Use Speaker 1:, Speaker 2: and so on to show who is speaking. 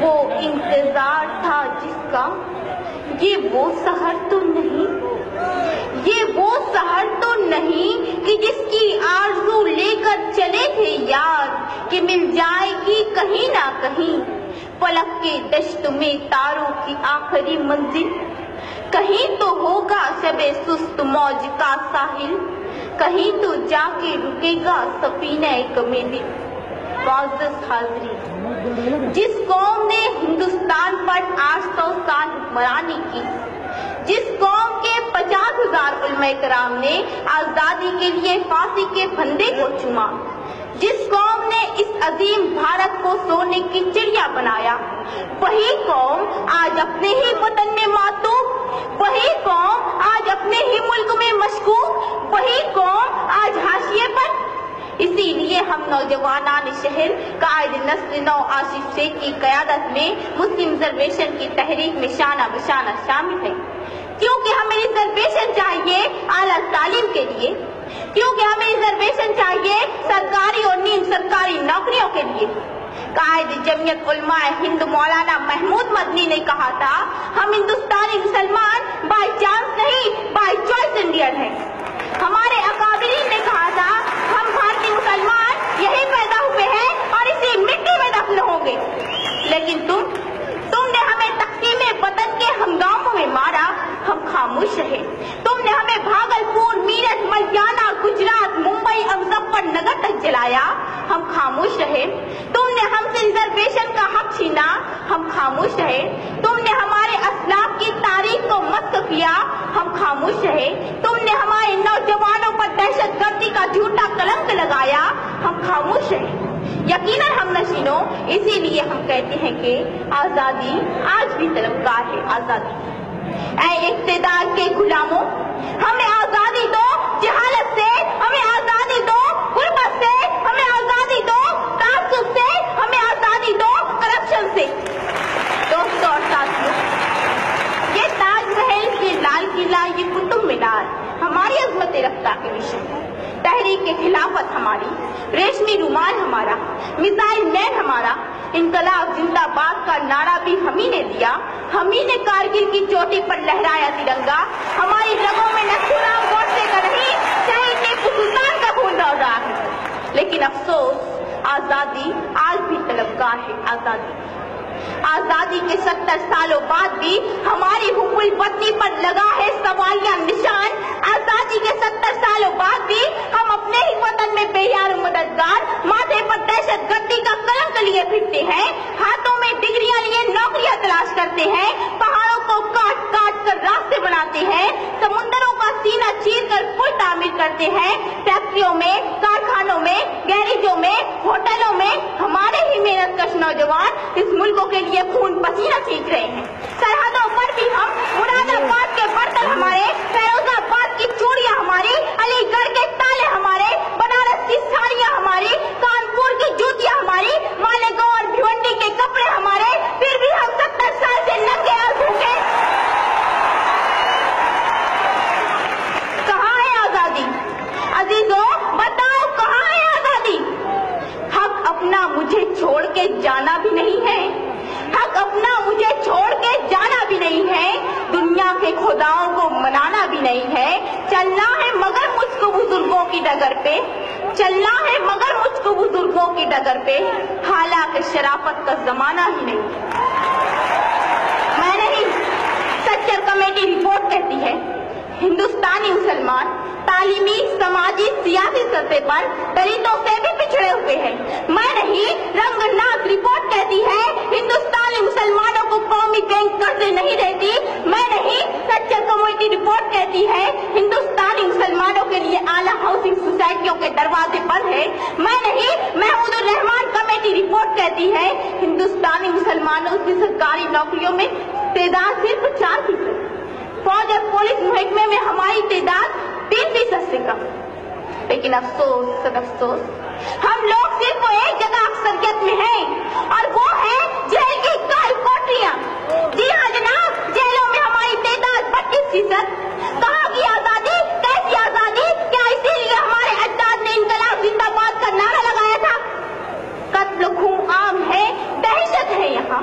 Speaker 1: وہ انتظار تھا جس کا، یہ وہ سحر تو نہیں، یہ وہ سحر تو نہیں کہ جس کی آرزو لے کر چلے تھے یار کہ مل جائے گی کہیں نہ کہیں، فلک کے دشت میں تاروں کی آخری منزل، کہیں تو ہوگا شب سست موج کا ساحل، کہیں تو جا کے رکے گا سفینہ غم دل۔ معزز حاضرین، جس قوم نے ہندوستان پر 800 سال حکمرانی کی، جس قوم کے 50,000 علماء کرام نے آزادی کے لیے پھانسی کے پھندے کو چوما، جس قوم نے اس عظیم بھارت کو سونے کی چڑیا بنایا، وہی قوم آج اپنے ہی وطن میں ماتوب، وہی قوم آج اپنے ہی ملک میں مشکوک، وہی قوم آج حاشیے پر۔ اسی لیے ہم نوجوانان شہر قائد نسل نو آصف شیخ کی قیادت میں مسلم ریزرویشن کی تحریک میں شانہ بشانہ شامل ہیں، کیونکہ ہمیں ریزرویشن چاہیے اعلیٰ تعلیم کے لیے، کیونکہ ہمیں ریزرویشن چاہیے سرکاری اور نیم سرکاری نوکریوں کے لیے۔ قائد جمعیت علماء ہند مولانا محمود مدنی نے کہا تھا، ہم ہندوستانی مسلمان بائی چانس نہیں بائی چوائس انڈین ہیں۔ ہمارے اکابرین نے کہا تھا، ہم بھارتی مسلمان یہی پیدا ہوئے ہیں اور اسی مٹی میں دفن ہوں گے، لیکن تم نے ہمیں تقسیم وطن کے ہنگاموں میں مارا، ہم خاموش رہے۔ تم نے ہمیں بھاگلپور، میرٹھ، ملیالہ، گجرات، ممبئی اور مظفر نگر تک جلایا، ہم خاموش رہے۔ تم نے ہم سے ریزرویشن کا حق چھینا، ہم خاموش رہے۔ تم نے ہمارے اسلاف کی تاریخ کو مسخ کیا، ہم خاموش رہے۔ تم نے ہمارے نوجوانوں پر دہشت گردی کا جھوٹا کلنک لگایا، ہم خاموش رہے۔ یقیناً ہم نشینوں، اسی لیے ہم کہتے ہیں کہ آزادی آج بھی طلبگار ہے۔ آزادی اے اقتدار کے غلاموں، ہمیں آزادی دو جہالت سے، ہمیں آزادی دو غربت سے، ہمیں آزادی دو تعصب سے، ہمیں آزادی دو کرپشن سے۔ دوستوں اور ساتھیوں، یہ تاج محل، یہ لال قلعہ، یہ قطب مینار ہماری عظمت رفتار کے نشان ہے۔ تحریک خلافت ہماری، ریشمی رومال ہمارا، میزائل مین ہمارا، انقلاب زندہ باد کا نعرہ بھی ہم ہی نے دیا، ہم ہی نے کارگل کی چوٹی پر لہرایا ترنگا۔ ہماری رگوں میں نہ خون گوشتے کا نہیں، شہید ٹیپو سلطان کا خون دوڑ رہا ہے، لیکن افسوس آزادی آج بھی طلبگار ہے۔ آزادی کے 70 سالوں بعد بھی ہماری حب الوطنی پر لگا ہے سوالیہ نشان۔ آزادی کے 70 سالوں بعد بھی ہم اپنے ہی وطن میں بے یار و مددگار، ماتھے پر دہشت گردی کا کلنک لیے پھرتے ہیں، ہاتھوں میں ڈگریاں لیے نوکریاں تلاش کرتے ہیں، پہاڑوں کو کاٹ کاٹ کر راستے بناتے ہیں، سمندروں کا سینہ چیر کر پل تعمیر کرتے ہیں، فیکٹریوں میں، کارخانوں میں، گیریجوں میں، ہوٹلوں میں ہمارے ہی محنت کش نوجوان اس ملک کے لیے خون پسینہ سینچ رہے ہیں۔ سرحدوں پر بھی ہم، مراد آباد کے برتن ہمارے، فیروز آباد کی چوڑیاں ہماری، علی گڑھ کے تالے ہمارے، بنارس کی ساڑیاں ہماری، کانپور کی جوتیاں ہماری، مالیگاؤں اور بھیونڈی کے کپڑے ہمارے، پھر بھی ہم 70 سال سے ننگے اور بھوکے۔ کہاں ہے آزادی؟ عزیزوں بتاؤ کہاں ہے آزادی؟ حق اپنا مجھے چھوڑ کے جانا بھی نہیں ہے، حق اپنا مجھے چھوڑ کے جانا بھی نہیں ہے، دنیا کے خداؤں کو منانا بھی نہیں ہے، چلنا ہے مگر مجھ کو بزرگوں کی ڈگر پہ، چلنا ہے مگر مجھ کو بزرگوں کی ڈگر پہ، حالانکہ شرافت کا زمانہ ہی نہیں۔ میں نہیں، سچر کمیٹی رپورٹ کہتی ہے ہندوستانی مسلمان تعلیمی، سماجی، سیاسی سطح پر دلتوں سے بھی پچھڑے ہوئے ہیں۔ میں نہیں، رنگ ناز رپورٹ کہتی ہے ہندوستانی مسلمانوں کو قومی بینک قرضے نہیں دیتی۔ میں نہیں، سچر کمیٹی رپورٹ کہتی ہے ہندوستانی مسلمانوں کے لیے اعلیٰ ہاؤسنگ سوسائٹیوں کے دروازے بند ہیں۔ میں نہیں، محمود الرحمان کمیٹی رپورٹ کہتی ہے ہندوستانی مسلمانوں کی سرکاری نوکریوں میں تعداد صرف 4%، فوج اور پولیس محکمے میں ہماری تعداد 30% سے کم۔ لیکن افسوس ہم لوگ صرف ایک جگہ اکثریت میں ہیں، اور وہ ہے جیل کی کال کوٹریاں۔ جی ہاں جناب، جیلوں میں ہماری تعداد 32%۔ کہاں کی آزادی؟ کیسی آزادی؟ کیا اسی لیے ہمارے اجداد نے انقلاب زندہ باد کا نعرہ لگایا تھا؟ قتل خون عام ہے، دہشت ہے یہاں،